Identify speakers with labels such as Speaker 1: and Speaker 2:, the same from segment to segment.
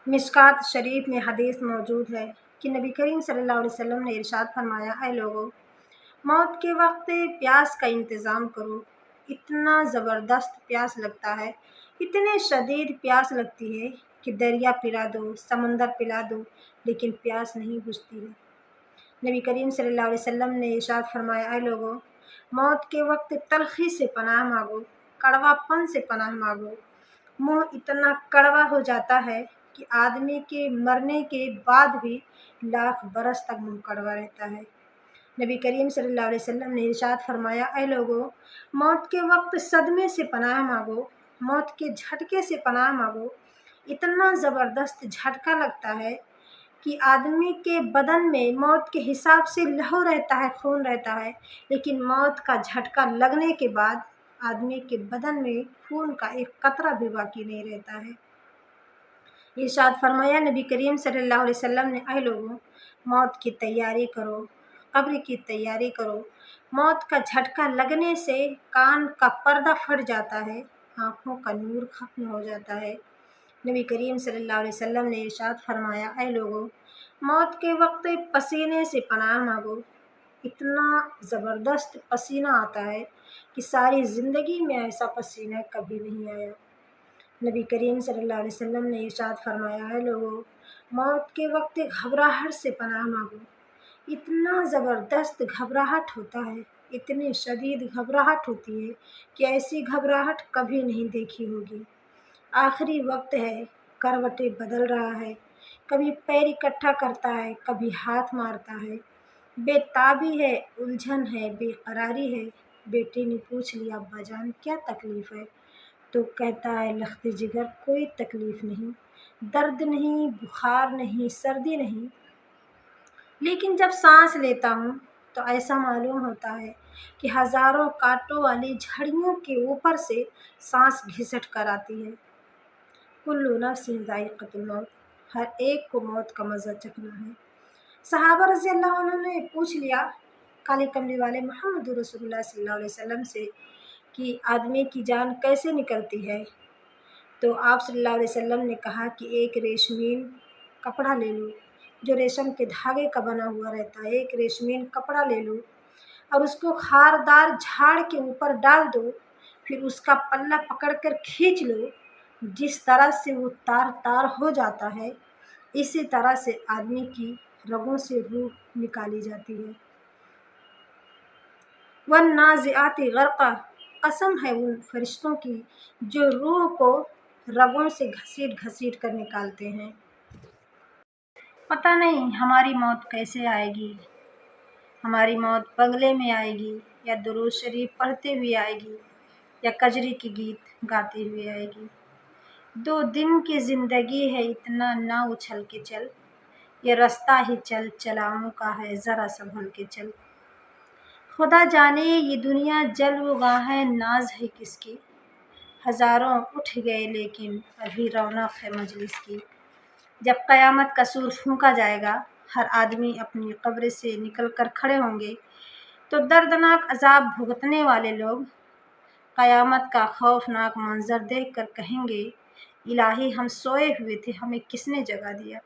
Speaker 1: مشکات شریف میں حدیث موجود ہے کہ نبی کریم صلی اللہ علیہ وسلم نے ارشاد فرمایا، اے لوگو، موت کے وقت پیاس کا انتظام کرو۔ اتنا زبردست پیاس لگتا ہے، اتنے شدید پیاس لگتی ہے کہ دریا پلا دو، سمندر پلا دو، لیکن پیاس نہیں بجھتی ہے۔ نبی کریم صلی اللہ علیہ وسلم نے ارشاد فرمایا، اے لوگو، موت کے وقت تلخی سے پناہ مانگو، کڑوا پن سے پناہ مانگو۔ منہ اتنا کڑوا ہو جاتا ہے کہ آدمی کے مرنے کے بعد بھی لاکھ برس تک منہ کڑوا رہتا ہے۔ نبی کریم صلی اللہ علیہ وسلم نے ارشاد فرمایا، اے لوگو، موت کے وقت صدمے سے پناہ مانگو، موت کے جھٹکے سے پناہ مانگو۔ اتنا زبردست جھٹکا لگتا ہے کہ آدمی کے بدن میں موت کے حساب سے لہو رہتا ہے، خون رہتا ہے، لیکن موت کا جھٹکا لگنے کے بعد آدمی کے بدن میں خون کا ایک قطرہ بھی باقی نہیں رہتا ہے۔ ارشاد فرمایا نبی کریم صلی اللہ علیہ وسلم نے، اے لوگوں، موت کی تیاری کرو، قبر کی تیاری کرو۔ موت کا جھٹکا لگنے سے کان کا پردہ پھٹ جاتا ہے، آنکھوں کا نور ختم ہو جاتا ہے۔ نبی کریم صلی اللہ علیہ وسلم نے ارشاد فرمایا، اے لوگوں، موت کے وقت پسینے سے پناہ مانگو۔ اتنا زبردست پسینہ آتا ہے کہ ساری زندگی میں ایسا پسینہ کبھی نہیں آیا۔ نبی کریم صلی اللہ علیہ وسلم نے ارشاد فرمایا، اے لوگوں، موت کے وقت گھبراہٹ سے پناہ مانگو۔ اتنا زبردست گھبراہٹ ہوتا ہے، اتنی شدید گھبراہٹ ہوتی ہے کہ ایسی گھبراہٹ کبھی نہیں دیکھی ہوگی۔ آخری وقت ہے، کروٹیں بدل رہا ہے، کبھی پیر اکٹھا کرتا ہے، کبھی ہاتھ مارتا ہے، بے تابی ہے، الجھن ہے، بے قراری ہے۔ بیٹے نے پوچھ لیا، ابا جان کیا تکلیف ہے؟ تو کہتا ہے، لخت جگر کوئی تکلیف نہیں، درد نہیں، بخار نہیں، سردی نہیں، لیکن جب سانس لیتا ہوں تو ایسا معلوم ہوتا ہے کہ ہزاروں کانٹوں والی جھڑیوں کے اوپر سے سانس گھسٹ کر آتی ہے۔ کل نفس ذائقۃ الموت، ہر ایک کو موت کا مزہ چکھنا ہے۔ صحابہ رضی اللہ عنہ نے پوچھ لیا کالے کملی والے محمد رسول اللہ صلی اللہ علیہ وسلم سے کہ آدمی کی جان کیسے نکلتی ہے؟ تو آپ صلی اللہ علیہ وسلم نے کہا کہ ایک ریشمین کپڑا لے لو جو ریشم کے دھاگے کا بنا ہوا رہتا ہے، ایک ریشمین کپڑا لے لو اور اس کو خاردار جھاڑ کے اوپر ڈال دو، پھر اس کا پلہ پکڑ کر کھینچ لو۔ جس طرح سے وہ تار تار ہو جاتا ہے، اسی طرح سے آدمی کی رگوں سے روح نکالی جاتی ہے۔ والنازعات غرقا، قسم ہے ان فرشتوں کی جو روح کو رگوں سے گھسیٹ گھسیٹ کر نکالتے ہیں۔ پتہ نہیں ہماری موت کیسے آئے گی؟ ہماری موت بنگلے میں آئے گی، یا درود شریف پڑھتے ہوئے آئے گی، یا کجری کی گیت گاتے ہوئے آئے گی۔ 2 دن کی زندگی ہے، اتنا نہ اچھل کے چل، یہ رستہ ہی چل چلاؤں کا ہے، ذرا سنبھل کے چل۔ خدا جانے یہ دنیا جل و گاہ ہے، ناز ہے کس کی؟ ہزاروں اٹھ گئے لیکن ابھی رونق ہے مجلس کی۔ جب قیامت کا سور پھونکا جائے گا، ہر آدمی اپنی قبر سے نکل کر کھڑے ہوں گے، تو دردناک عذاب بھگتنے والے لوگ قیامت کا خوفناک منظر دیکھ کر کہیں گے، الہی ہم سوئے ہوئے تھے، ہمیں کس نے جگا دیا؟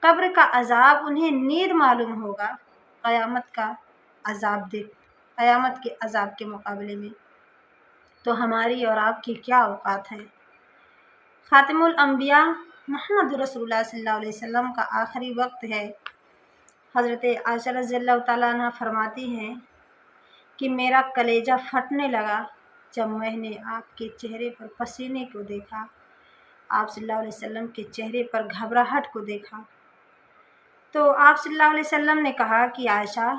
Speaker 1: قبر کا عذاب انہیں نیند معلوم ہوگا، قیامت کے عذاب کے مقابلے میں تو ہماری اور آپ کی کیا اوقات ہے؟ خاتم الانبیاء محمد رسول اللہ صلی اللہ علیہ وسلم کا آخری وقت ہے۔ حضرت عائشہ رضی اللہ تعالیٰ عنہ فرماتی ہیں کہ میرا کلیجہ پھٹنے لگا جب میں نے آپ کے چہرے پر پسینے کو دیکھا، آپ صلی اللہ علیہ وسلم کے چہرے پر گھبراہٹ کو دیکھا۔ تو آپ صلی اللہ علیہ وسلم نے کہا کہ عائشہ،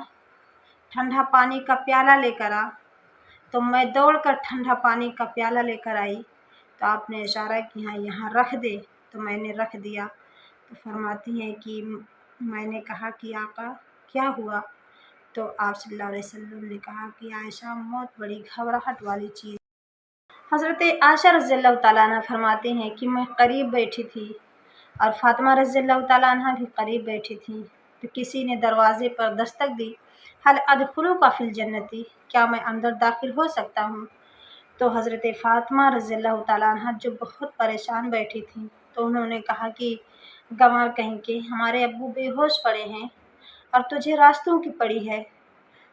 Speaker 1: ٹھنڈا پانی کا پیالہ لے کر آ۔ تو میں دوڑ کر ٹھنڈا پانی کا پیالہ لے کر آئی، تو آپ نے اشارہ کیا یہاں رکھ دے، تو میں نے رکھ دیا۔ تو فرماتی ہیں کہ میں نے کہا کہ آقا کیا ہوا؟ تو آپ صلی اللہ علیہ وسلم نے کہا کہ عائشہ، موت بڑی گھبراہٹ والی چیز۔ حضرت عائشہ رضی اللہ تعالیٰ عنہ فرماتے ہیں کہ میں قریب بیٹھی تھی اور فاطمہ رضی اللہ تعالیٰ عنہ بھی قریب بیٹھی تھیں، تو کسی نے دروازے پر دستک دی، حل ادخلوک فی الجنتی، کیا میں اندر داخل ہو سکتا ہوں؟ تو حضرت فاطمہ رضی اللہ تعالیٰ عنہ جو بہت پریشان بیٹھی تھیں، تو انہوں نے کہا کہ گنوار کہیں کے ہمارے ابو بے ہوش پڑے ہیں اور تجھے راستوں کی پڑی ہے۔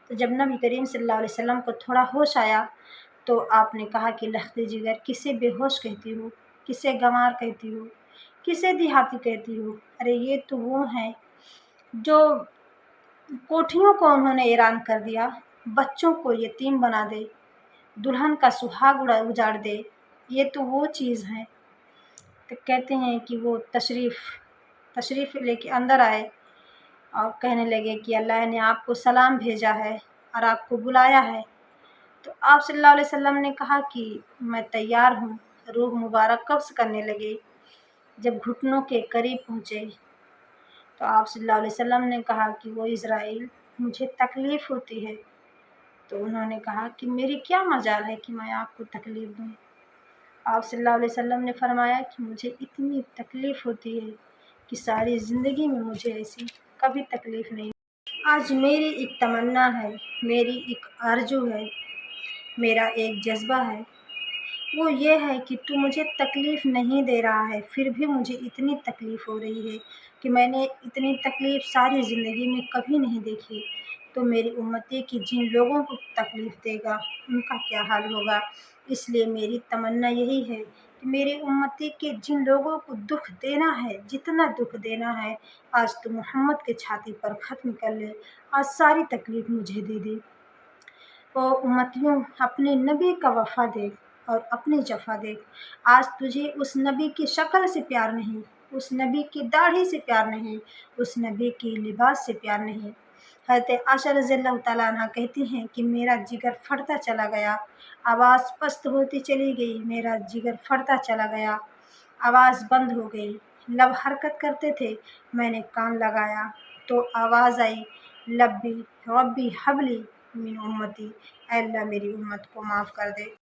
Speaker 1: تو جب نبی کریم صلی اللہ علیہ وسلم کو تھوڑا ہوش آیا تو آپ نے کہا کہ لخت جگر کسے بے ہوش کہتی ہو، کسے گنوار کہتی ہو، کسے دیہاتی کہتی ہو؟ ارے یہ تو وہ ہیں جو کوٹھیوں کو انہوں نے ویران کر دیا، بچوں کو یتیم بنا دے، دلہن کا سہاگ اجاڑ دے، یہ تو وہ چیز ہے۔ تو کہتے ہیں کہ وہ تشریف لے کے اندر آئے اور کہنے لگے کہ اللہ نے آپ کو سلام بھیجا ہے اور آپ کو بلایا ہے۔ تو آپ صلی اللہ علیہ وسلم نے کہا کہ میں تیار ہوں۔ روح مبارک قبض کرنے لگے، جب گھٹنوں کے قریب پہنچے تو آپ صلی اللہ علیہ وسلم نے کہا کہ وہ اسرائیل مجھے تکلیف ہوتی ہے۔ تو انہوں نے کہا کہ میری کیا مجال ہے کہ میں آپ کو تکلیف دوں؟ آپ صلی اللہ علیہ وسلم نے فرمایا کہ مجھے اتنی تکلیف ہوتی ہے کہ ساری زندگی میں مجھے ایسی کبھی تکلیف نہیں۔ آج میری ایک تمنا ہے، میری ایک آرزو ہے، میرا ایک جذبہ ہے، وہ یہ ہے کہ تو مجھے تکلیف نہیں دے رہا ہے، پھر بھی مجھے اتنی تکلیف ہو رہی ہے کہ میں نے اتنی تکلیف ساری زندگی میں کبھی نہیں دیکھی۔ تو میری امتی کی جن لوگوں کو تکلیف دے گا ان کا کیا حال ہوگا؟ اس لیے میری تمنا یہی ہے کہ میری امتی کے جن لوگوں کو دکھ دینا ہے، جتنا دکھ دینا ہے، آج تو محمد کے چھاتی پر ختم کر لے، آج ساری تکلیف مجھے دے دے۔ او امتیوں، اپنے نبی کا وفا دیکھ اور اپنی جفا دیکھ۔ آج تجھے اس نبی کی شکل سے پیار نہیں، اس نبی کی داڑھی سے پیار نہیں، اس نبی کی لباس سے پیار نہیں۔ حضرت عائشہ رضی اللہ تعالیٰ عنہ کہتی ہیں کہ میرا جگر پھٹتا چلا گیا، آواز پست ہوتی چلی گئی، میرا جگر پھٹتا چلا گیا، آواز بند ہو گئی، لب حرکت کرتے تھے، میں نے کان لگایا تو آواز آئی، لبی ربی حبلی من امتی، اے اللہ میری امت کو معاف کر دے۔